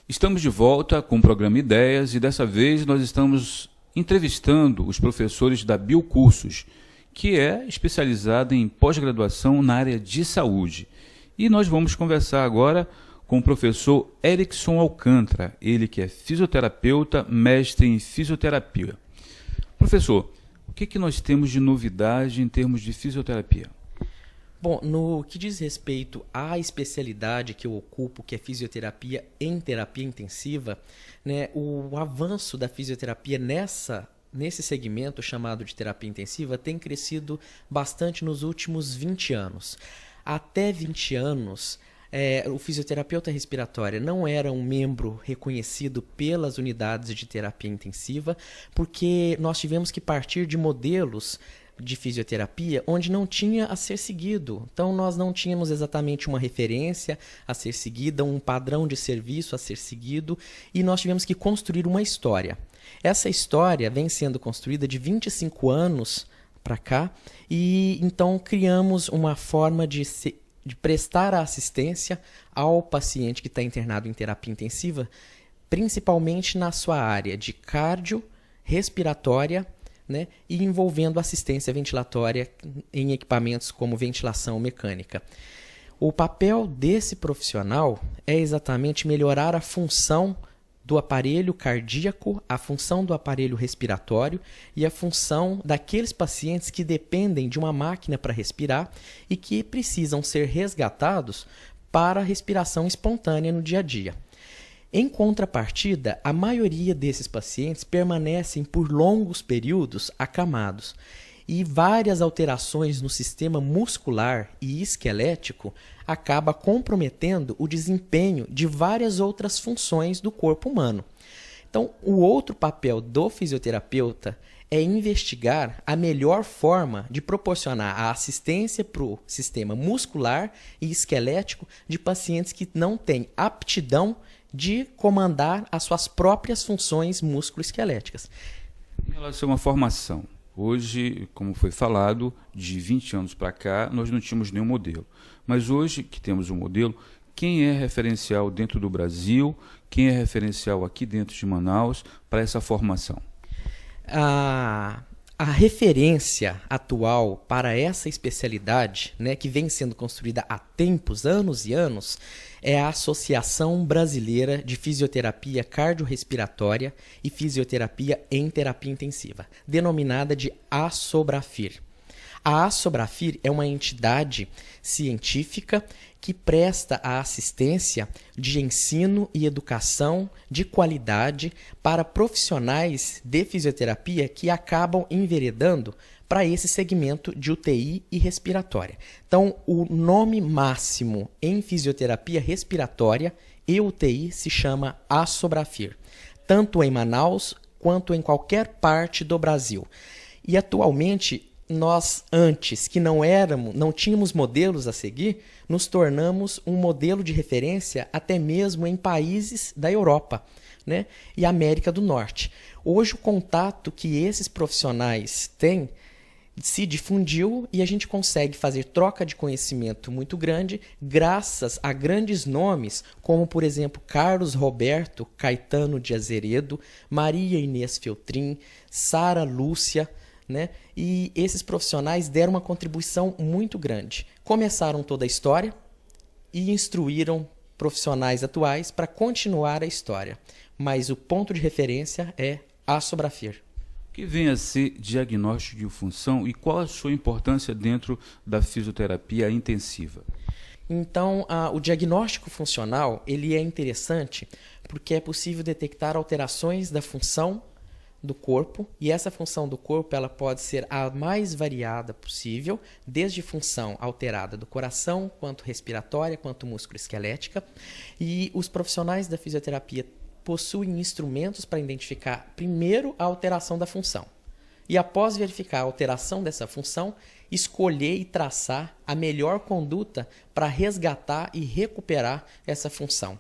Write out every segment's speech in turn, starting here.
Estamos de volta com o programa Ideias e dessa vez nós estamos entrevistando os professores da Biocursos, que é especializada em pós-graduação na área de saúde. E nós vamos conversar agora com o professor Erickson Alcântara, ele que é fisioterapeuta, mestre em fisioterapia. Professor, o que nós temos de novidade em termos de fisioterapia? Bom, no que diz respeito à especialidade que eu ocupo, que é fisioterapia em terapia intensiva, né, o avanço da fisioterapia nesse segmento chamado de terapia intensiva tem crescido bastante nos últimos 20 anos. Até 20 anos, o fisioterapeuta respiratória não era um membro reconhecido pelas unidades de terapia intensiva, porque nós tivemos que partir de modelos de fisioterapia onde não tinha a ser seguido. Então nós não tínhamos exatamente uma referência a ser seguida, um padrão de serviço a ser seguido, e nós tivemos que construir uma história. Essa história vem sendo construída de 25 anos para cá, e então criamos uma forma de prestar a assistência ao paciente que está internado em terapia intensiva, principalmente na sua área de cardio, respiratória, né, e envolvendo assistência ventilatória em equipamentos como ventilação mecânica. O papel desse profissional é exatamente melhorar a função do aparelho cardíaco, a função do aparelho respiratório e a função daqueles pacientes que dependem de uma máquina para respirar e que precisam ser resgatados para a respiração espontânea no dia a dia. Em contrapartida, a maioria desses pacientes permanecem por longos períodos acamados e várias alterações no sistema muscular e esquelético acabam comprometendo o desempenho de várias outras funções do corpo humano. Então, o outro papel do fisioterapeuta é investigar a melhor forma de proporcionar a assistência para o sistema muscular e esquelético de pacientes que não têm aptidão de comandar as suas próprias funções musculoesqueléticas. Em relação à formação, hoje, como foi falado, de 20 anos para cá, nós não tínhamos nenhum modelo. Mas hoje que temos um modelo, quem é referencial dentro do Brasil, quem é referencial aqui dentro de Manaus para essa formação? A referência atual para essa especialidade, né, que vem sendo construída há tempos, anos e anos, é a Associação Brasileira de Fisioterapia Cardiorrespiratória e Fisioterapia em Terapia Intensiva, denominada de Assobrafir. A Assobrafir é uma entidade científica que presta a assistência de ensino e educação de qualidade para profissionais de fisioterapia que acabam enveredando para esse segmento de UTI e respiratória. Então, o nome máximo em fisioterapia respiratória e UTI se chama Assobrafir, tanto em Manaus quanto em qualquer parte do Brasil. E atualmente, nós antes que não tínhamos modelos a seguir, nos tornamos um modelo de referência até mesmo em países da Europa, né, e América do Norte. Hoje o contato que esses profissionais têm se difundiu e a gente consegue fazer troca de conhecimento muito grande graças a grandes nomes como, por exemplo, Carlos Roberto Caetano de Azeredo, Maria Inês Feltrin, Sara Lúcia, né? E esses profissionais deram uma contribuição muito grande. Começaram toda a história e instruíram profissionais atuais para continuar a história. Mas o ponto de referência é Assobrafir. O que vem a ser diagnóstico de função e qual a sua importância dentro da fisioterapia intensiva? Então, o diagnóstico funcional ele é interessante porque é possível detectar alterações da função do corpo, e essa função do corpo ela pode ser a mais variada possível, desde função alterada do coração, quanto respiratória, quanto músculo-esquelética, e os profissionais da fisioterapia possuem instrumentos para identificar primeiro a alteração da função, e após verificar a alteração dessa função, escolher e traçar a melhor conduta para resgatar e recuperar essa função.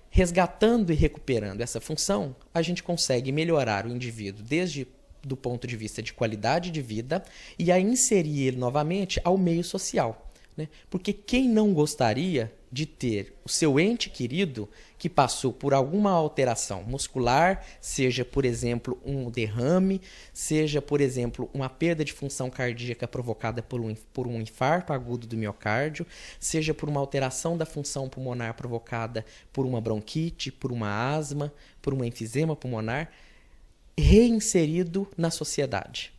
Resgatando e recuperando essa função, a gente consegue melhorar o indivíduo desde do ponto de vista de qualidade de vida e a inserir ele novamente ao meio social, né? Porque quem não gostaria de ter o seu ente querido que passou por alguma alteração muscular, seja, por exemplo, um derrame, seja, por exemplo, uma perda de função cardíaca provocada por um infarto agudo do miocárdio, seja por uma alteração da função pulmonar provocada por uma bronquite, por uma asma, por um enfisema pulmonar, reinserido na sociedade.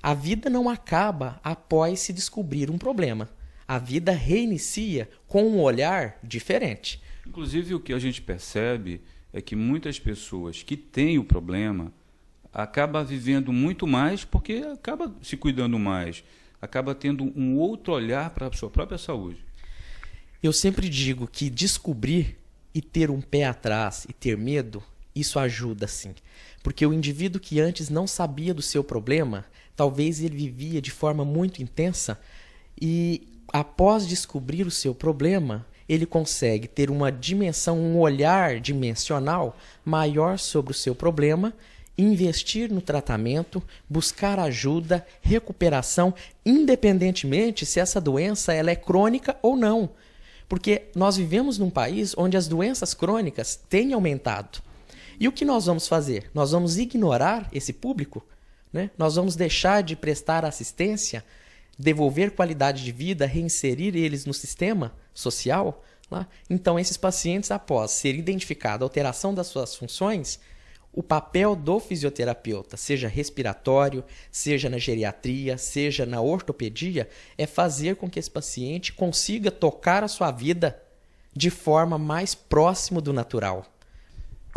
A vida não acaba após se descobrir um problema. A vida reinicia com um olhar diferente. Inclusive, o que a gente percebe é que muitas pessoas que têm o problema acabam vivendo muito mais porque acaba se cuidando mais, acaba tendo um outro olhar para a sua própria saúde. Eu sempre digo que descobrir e ter um pé atrás e ter medo, isso ajuda sim. Porque o indivíduo que antes não sabia do seu problema, talvez ele vivia de forma muito intensa e após descobrir o seu problema, ele consegue ter uma dimensão, um olhar dimensional maior sobre o seu problema, investir no tratamento, buscar ajuda, recuperação, independentemente se essa doença ela é crônica ou não. Porque nós vivemos num país onde as doenças crônicas têm aumentado. E o que nós vamos fazer? Nós vamos ignorar esse público? Né? Nós vamos deixar de prestar assistência, devolver qualidade de vida, reinserir eles no sistema social? Lá? Então, esses pacientes, após ser identificada a alteração das suas funções, o papel do fisioterapeuta, seja respiratório, seja na geriatria, seja na ortopedia, é fazer com que esse paciente consiga tocar a sua vida de forma mais próxima do natural.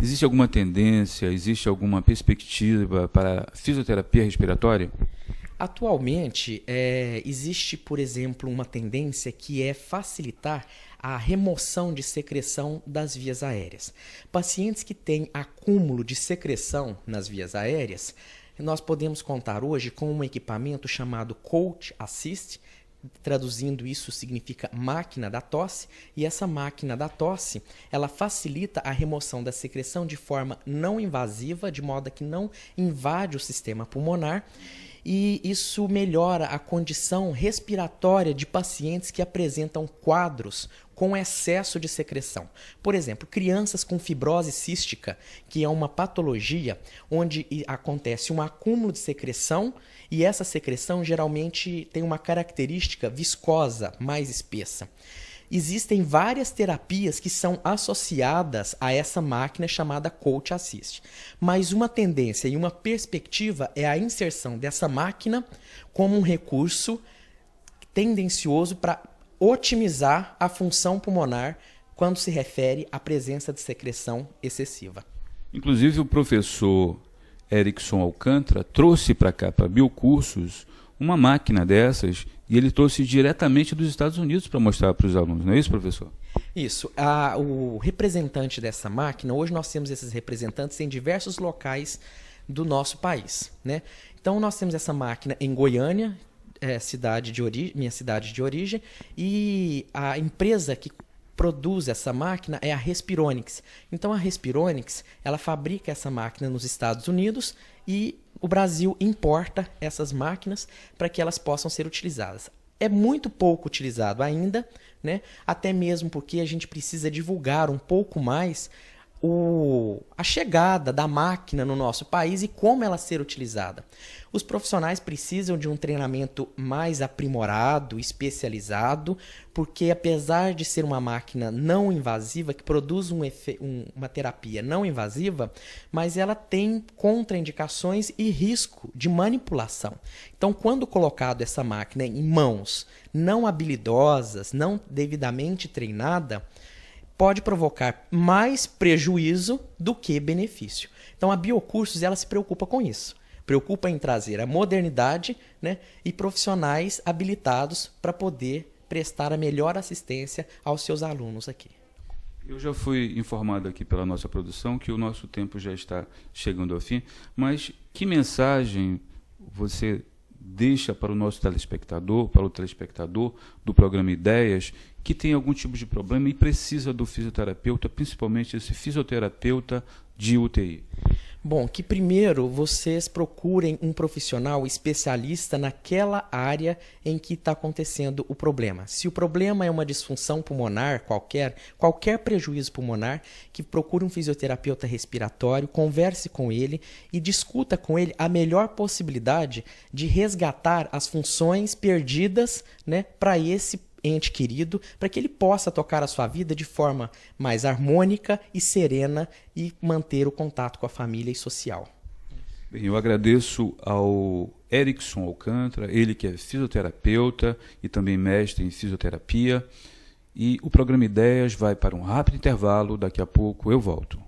Existe alguma tendência, existe alguma perspectiva para a fisioterapia respiratória? Atualmente, existe, por exemplo, uma tendência que é facilitar a remoção de secreção das vias aéreas. Pacientes que têm acúmulo de secreção nas vias aéreas, nós podemos contar hoje com um equipamento chamado Coach Assist. Traduzindo isso significa máquina da tosse, e essa máquina da tosse, ela facilita a remoção da secreção de forma não invasiva, de modo que não invade o sistema pulmonar, e isso melhora a condição respiratória de pacientes que apresentam quadros com excesso de secreção. Por exemplo, crianças com fibrose cística, que é uma patologia onde acontece um acúmulo de secreção e essa secreção geralmente tem uma característica viscosa, mais espessa. Existem várias terapias que são associadas a essa máquina chamada Coach Assist. Mas uma tendência e uma perspectiva é a inserção dessa máquina como um recurso tendencioso para otimizar a função pulmonar quando se refere à presença de secreção excessiva. Inclusive, o professor Erickson Alcântara trouxe para cá, para Biocursos, uma máquina dessas, e ele trouxe diretamente dos Estados Unidos para mostrar para os alunos, não é isso, professor? Isso. O representante dessa máquina, hoje nós temos esses representantes em diversos locais do nosso país, né? Então, nós temos essa máquina em Goiânia, minha cidade de origem, e a empresa que produz essa máquina é a Respironics. Então, a Respironics, ela fabrica essa máquina nos Estados Unidos e o Brasil importa essas máquinas para que elas possam ser utilizadas. É muito pouco utilizado ainda, né? Até mesmo porque a gente precisa divulgar um pouco mais a chegada da máquina no nosso país e como ela ser utilizada. Os profissionais precisam de um treinamento mais aprimorado, especializado, porque apesar de ser uma máquina não invasiva, que produz uma terapia não invasiva, mas ela tem contraindicações e risco de manipulação. Então, quando colocado essa máquina em mãos não habilidosas, não devidamente treinada, pode provocar mais prejuízo do que benefício. Então, a Biocursos ela se preocupa com isso. Preocupa em trazer a modernidade, né, e profissionais habilitados para poder prestar a melhor assistência aos seus alunos aqui. Eu já fui informado aqui pela nossa produção que o nosso tempo já está chegando ao fim, mas que mensagem você deixa para o nosso telespectador, para o telespectador do programa Ideias, que tem algum tipo de problema e precisa do fisioterapeuta, principalmente esse fisioterapeuta de UTI? Bom, que primeiro vocês procurem um profissional especialista naquela área em que está acontecendo o problema. Se o problema é uma disfunção pulmonar qualquer prejuízo pulmonar, que procure um fisioterapeuta respiratório, converse com ele e discuta com ele a melhor possibilidade de resgatar as funções perdidas, né, para esse ente querido, para que ele possa tocar a sua vida de forma mais harmônica e serena e manter o contato com a família e social. Bem, eu agradeço ao Erickson Alcântara, ele que é fisioterapeuta e também mestre em fisioterapia. E o programa Ideias vai para um rápido intervalo, daqui a pouco eu volto.